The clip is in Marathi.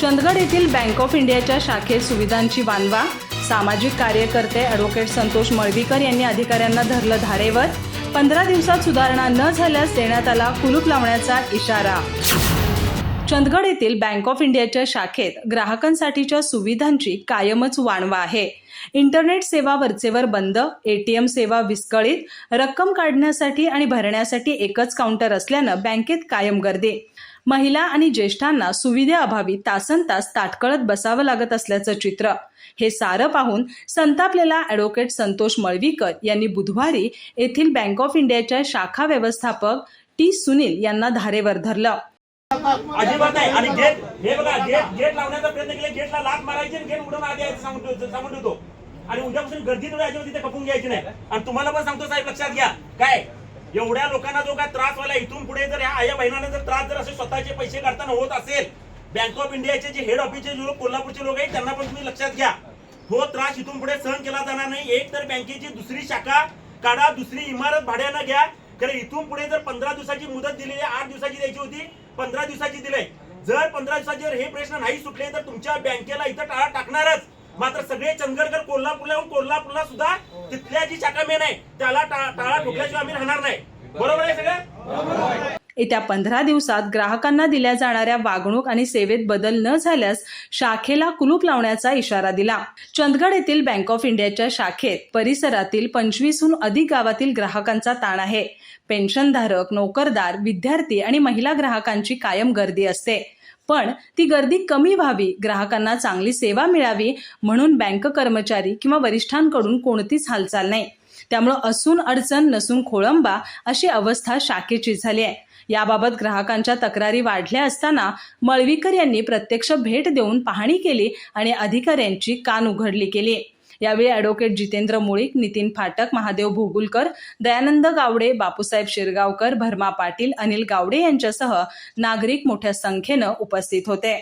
चंदगड येथील बँक ऑफ इंडियाच्या शाखेत सुविधांची वानवा। सामाजिक कार्यकर्ते ॲडव्होकेट संतोष मळवीकर यांनी अधिकाऱ्यांना धरलं धारेवर। 15 दिवसात सुधारणा न झाल्यास देण्यात आला कुलूप लावण्याचा इशारा। चंदगड येथील बँक ऑफ इंडियाच्या शाखेत ग्राहकांसाठीच्या सुविधांची कायमच वानवा आहे। इंटरनेट सेवा वरचेवर बंद, एटीएम सेवा विस्कळीत, रक्कम काढण्यासाठी आणि भरण्यासाठी एकच काउंटर असल्यानं बँकेत कायम गर्दी। महिला आणि ज्येष्ठांना सुविधेअभावी तासनतास ताटकळत बसावं लागत असल्याचं चित्र। हे सारं पाहून संतापलेला ॲडव्होकेट संतोष मळवीकर यांनी बुधवारी येथील बँक ऑफ इंडियाच्या शाखा व्यवस्थापक टी सुनील यांना धारेवर धरलं। अजिबात नाही। आणि गेट हे बघा, गेट लावण्याचा प्रयत्न केला, गेटला लाथ मारायची आणि गेट उडवून आधी यायचं सांगून देतो। आणि उद्यापासून गर्दी थोडी अजिबात तिथे खपून घ्यायची नाही। आणि तुम्हाला पण सांगतो साहेब, लक्षात घ्या, काय एवढ्या लोकांना जो काय त्रास व्हायला, इथून पुढे जर ह्या आया बहिणांना जर त्रास जर असे स्वतःचे पैसे काढताना होत असेल, बँक ऑफ इंडियाचे जे हेड ऑफिसचे जे लोक कोल्हापूरचे लोक आहेत त्यांना पण तुम्ही लक्षात घ्या, हो त्रास इथून पुढे सहन केला जाणार नाही। एक तर बँकेची दुसरी शाखा काढा, दुसरी इमारत भाड्यानं घ्या। कारण इथून पुढे जर 15 दिवसाची मुदत दिलेली, 8 दिवसाची द्यायची होती, 15 दिवसाची दिले। जर 15 दिवसाचे जर हे प्रश्न नाही सुटले तर तुमच्या बँकेला इथं टाळा टाकणारच। मात्र सगळे चंदगडकर कोल्हापूरला सुद्धा तिथल्या जी शाखा मेन आहे त्याला टाळा ठोकल्याशिवाय आम्ही राहणार नाही। बरोबर आहे सगळं? येत्या 15 दिवसात ग्राहकांना दिल्या जाणाऱ्या वागणूक आणि सेवेत बदल न झाल्यास शाखेला कुलूप लावण्याचा इशारा दिला। चंदगड येथील बँक ऑफ इंडियाच्या शाखेत परिसरातील 25हून अधिक गावातील ग्राहकांचा ताण आहे। पेन्शनधारक, नोकरदार, विद्यार्थी आणि महिला ग्राहकांची कायम गर्दी असते। पण ती गर्दी कमी व्हावी, ग्राहकांना चांगली सेवा मिळावी म्हणून बँक कर्मचारी किंवा वरिष्ठांकडून कोणतीच हालचाल नाही। त्यामुळे असून अडचण नसून खोळंबा अशी अवस्था शाखेची झाली आहे। याबाबत ग्राहकांच्या तक्रारी वाढल्या असताना मळवीकर यांनी प्रत्यक्ष भेट देऊन पाहणी केली आणि अधिकाऱ्यांची कान उघडली केली। यावेळी ॲडव्होकेट जितेंद्र मुळीक, नितीन फाटक, महादेव भोगुलकर, दयानंद गावडे, बापूसाहेब शिरगावकर, भरमा पाटील, अनिल गावडे यांच्यासह नागरिक मोठ्या संख्येनं उपस्थित होते।